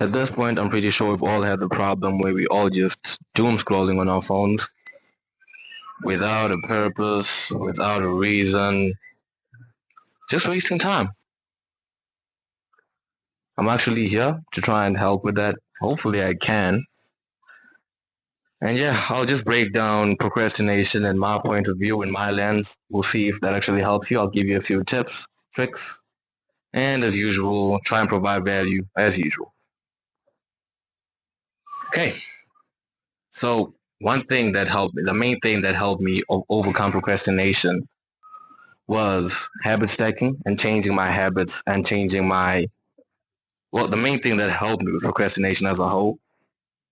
At this point, I'm pretty sure we've all had the problem where we all just doom scrolling on our phones without a purpose, without a reason, just wasting time. I'm actually here to try and help with that. Hopefully, I can. And yeah, I'll just break down procrastination in my point of view, in my lens. We'll see if that actually helps you. I'll give you a few tips, tricks, and as usual, try and provide value as usual. Okay, so one thing that helped me, the main thing that helped me overcome procrastination was habit stacking and changing my habits and changing my, well, the main thing that helped me with procrastination as a whole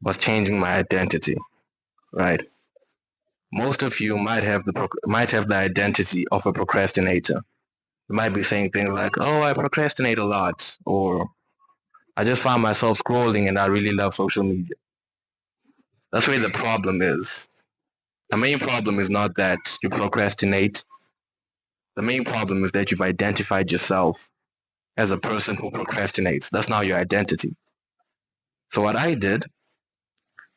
was changing my identity, right? Most of you might have the identity of a procrastinator. You might be saying things like, "Oh, I procrastinate a lot," or "I just find myself scrolling and I really love social media." That's where the problem is. The main problem is not that you procrastinate. The main problem is that you've identified yourself as a person who procrastinates. That's now your identity. So what I did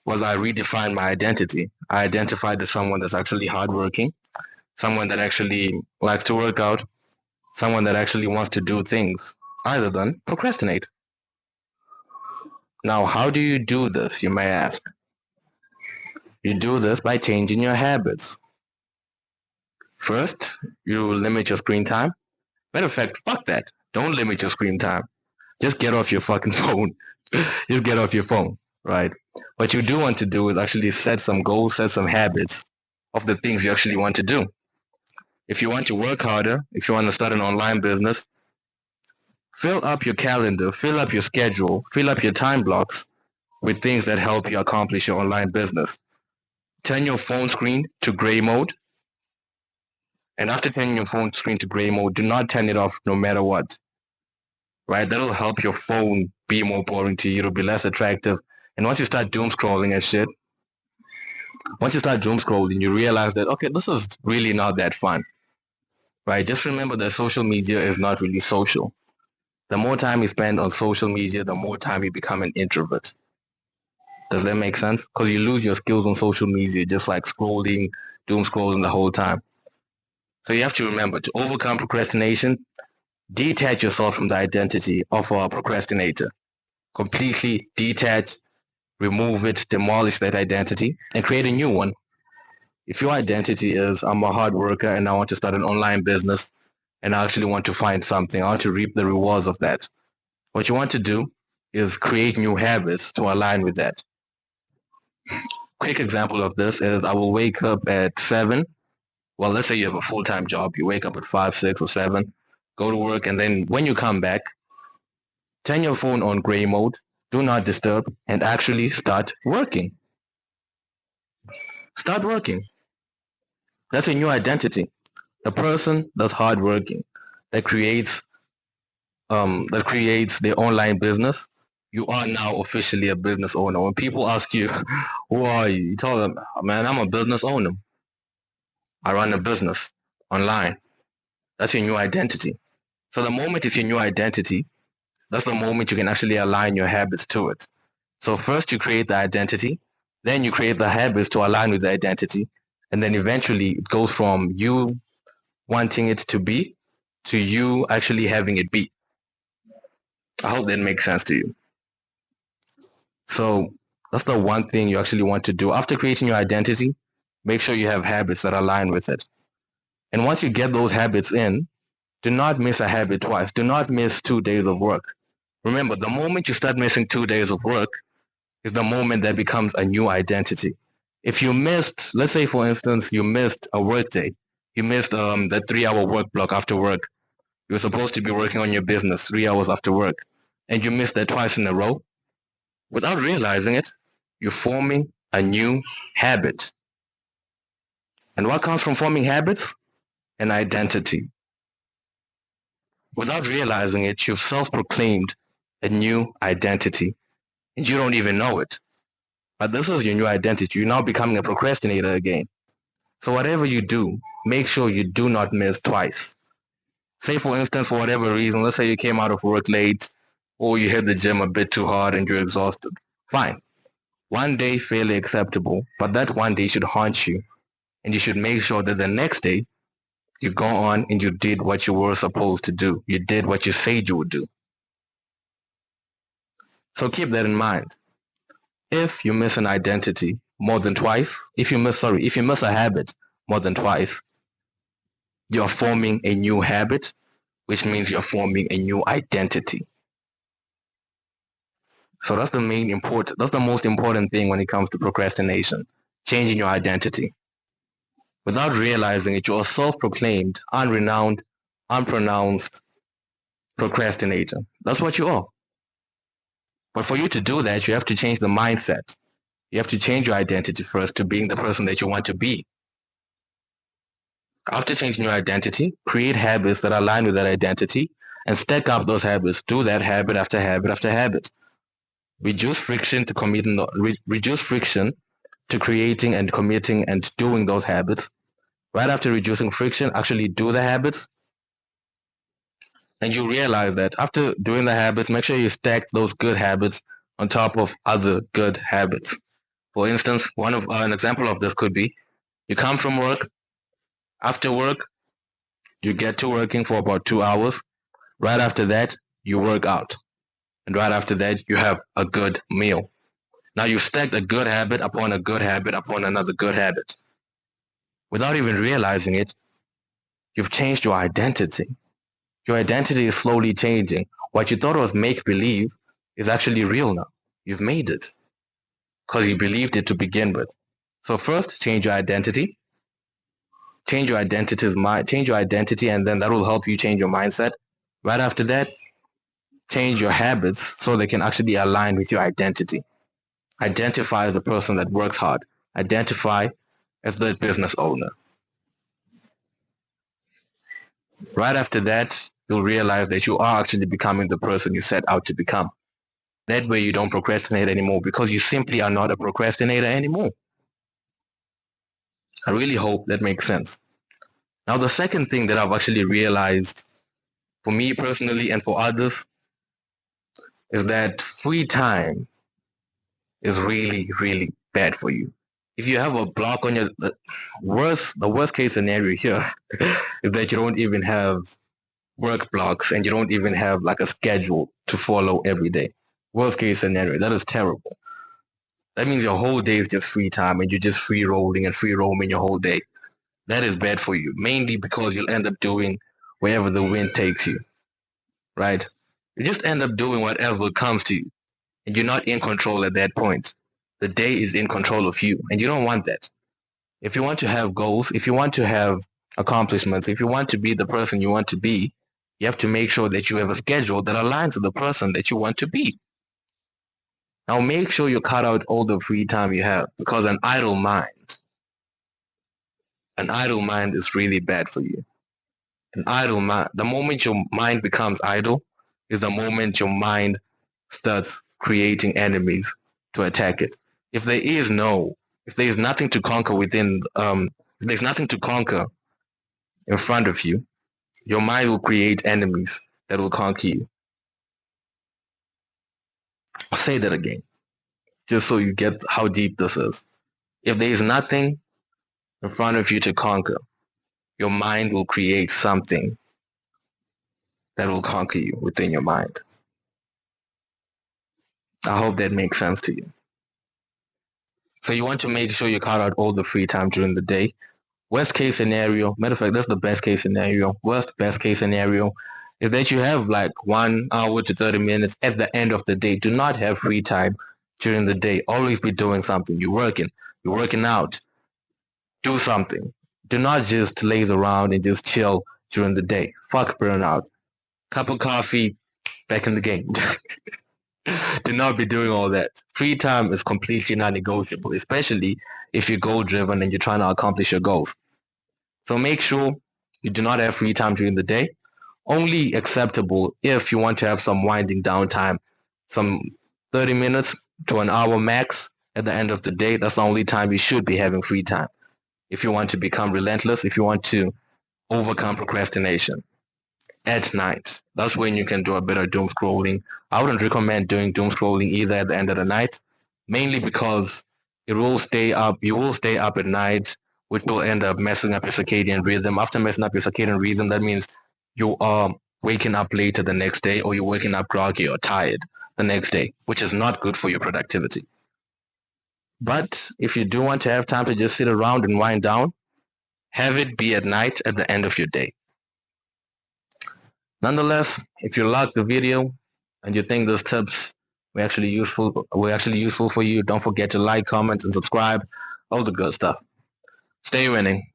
was I redefined my identity. I identified as someone that's actually hardworking, someone that actually likes to work out, someone that actually wants to do things other than procrastinate. Now, how do you do this, you may ask? You do this by changing your habits. First, you limit your screen time. Matter of fact, fuck that. Don't limit your screen time. Just get off your fucking phone. Just get off your phone, right? What you do want to do is actually set some goals, set some habits of the things you actually want to do. If you want to work harder, if you want to start an online business, fill up your calendar, fill up your schedule, fill up your time blocks with things that help you accomplish your online business. Turn your phone screen to gray mode. And after turning your phone screen to gray mode, do not turn it off no matter what. Right? That'll help your phone be more boring to you. It'll be less attractive. And once you start doom scrolling and shit, once you start doom scrolling, you realize that, okay, this is really not that fun. Right? Just remember that social media is not really social. The more time you spend on social media, the more time you become an introvert. Does that make sense? Because you lose your skills on social media, just like scrolling, doom scrolling the whole time. So you have to remember, to overcome procrastination, detach yourself from the identity of a procrastinator. Completely detach, remove it, demolish that identity, and create a new one. If your identity is, I'm a hard worker and I want to start an online business and I actually want to find something, I want to reap the rewards of that. What you want to do is create new habits to align with that. Quick example of this is I will wake up at 7. Well, let's say you have a full-time job. You wake up at 5, 6, or 7, go to work, and then when you come back, turn your phone on gray mode, do not disturb, and actually start working. Start working. That's a new identity. A person that's hardworking, that creates their online business. You are now officially a business owner. When people ask you, "Who are you?" you tell them, "Man, I'm a business owner. I run a business online." That's your new identity. So the moment it's your new identity, that's the moment you can actually align your habits to it. So first you create the identity, then you create the habits to align with the identity, and then eventually it goes from you wanting it to be to you actually having it be. I hope that makes sense to you. So that's the one thing you actually want to do. After creating your identity, make sure you have habits that align with it. And once you get those habits in, do not miss a habit twice. Do not miss 2 days of work. Remember, the moment you start missing 2 days of work is the moment that becomes a new identity. If you missed, let's say for instance, you missed a work day, you missed that 3 hour work block after work. You were supposed to be working on your business 3 hours after work, and you missed that twice in a row. Without realizing it, you're forming a new habit. And what comes from forming habits? An identity. Without realizing it, you've self-proclaimed a new identity, and you don't even know it. But this is your new identity. You're now becoming a procrastinator again. So whatever you do, make sure you do not miss twice. Say for instance, for whatever reason, let's say you came out of work late, or you hit the gym a bit too hard and you're exhausted. Fine. One day, fairly acceptable, but that one day should haunt you. And you should make sure that the next day, you go on and you did what you were supposed to do. You did what you said you would do. So keep that in mind. If you miss an identity more than twice, if you miss a habit more than twice, you're forming a new habit, which means you're forming a new identity. So that's the most important thing when it comes to procrastination, changing your identity. Without realizing it, you're a self-proclaimed, unrenowned, unpronounced procrastinator. That's what you are. But for you to do that, you have to change the mindset. You have to change your identity first to being the person that you want to be. After changing your identity, create habits that align with that identity and stack up those habits. Do that habit after habit after habit. Reduce friction to reduce friction to creating and committing and doing those habits. Right after reducing friction, actually do the habits. And you realize that after doing the habits, make sure you stack those good habits on top of other good habits. For instance, an example of this could be you come from work. After work, you get to working for about 2 hours. Right after that, you work out. And right after that, you have a good meal. Now you've stacked a good habit upon a good habit upon another good habit. Without even realizing it, you've changed your identity. Your identity is slowly changing. What you thought was make-believe is actually real now. You've made it because you believed it to begin with. So first, change your identity. Change your identity, and then that will help you change your mindset. Right after that, change your habits so they can actually align with your identity. Identify as a person that works hard. Identify as the business owner. Right after that, you'll realize that you are actually becoming the person you set out to become. That way you don't procrastinate anymore because you simply are not a procrastinator anymore. I really hope that makes sense. Now, the second thing that I've actually realized for me personally and for others is that free time is really, really bad for you. If you have a block on the worst case scenario here is that you don't even have work blocks and you don't even have like a schedule to follow every day. Worst case scenario, that is terrible. That means your whole day is just free time and you're just free rolling and free roaming your whole day. That is bad for you, mainly because you'll end up doing wherever the wind takes you, right? You just end up doing whatever comes to you and you're not in control at that point. The day is in control of you and you don't want that. If you want to have goals, if you want to have accomplishments, if you want to be the person you want to be, you have to make sure that you have a schedule that aligns with the person that you want to be. Now make sure you cut out all the free time you have because an idle mind is really bad for you. An idle mind, the moment your mind becomes idle is the moment your mind starts creating enemies to attack it. If there is if there is nothing to conquer if there's nothing to conquer in front of you, your mind will create enemies that will conquer you. I'll say that again, just so you get how deep this is. If there is nothing in front of you to conquer, your mind will create something that will conquer you within your mind. I hope that makes sense to you. So you want to make sure you cut out all the free time during the day. Worst case scenario, matter of fact, that's the best case scenario. Worst best case scenario is that you have like 1 hour to 30 minutes at the end of the day. Do not have free time during the day. Always be doing something. You're working out. Do something. Do not just laze around and just chill during the day. Fuck burnout. Cup of coffee, back in the game. Do not be doing all that. Free time is completely non-negotiable, especially if you're goal-driven and you're trying to accomplish your goals. So make sure you do not have free time during the day. Only acceptable if you want to have some winding down time, some 30 minutes to an hour max at the end of the day. That's the only time you should be having free time. If you want to become relentless, if you want to overcome procrastination. at night. That's when you can do a bit of doom scrolling. I wouldn't recommend doing doom scrolling either at the end of the night, mainly because it will stay up. You will stay up at night, which will end up messing up your circadian rhythm. After messing up your circadian rhythm, that means you are waking up later the next day, or you're waking up groggy or tired the next day, which is not good for your productivity. But if you do want to have time to just sit around and wind down, have it be at night at the end of your day. Nonetheless, if you like the video and you think those tips were actually useful for you, don't forget to like, comment, and subscribe. All the good stuff. Stay winning.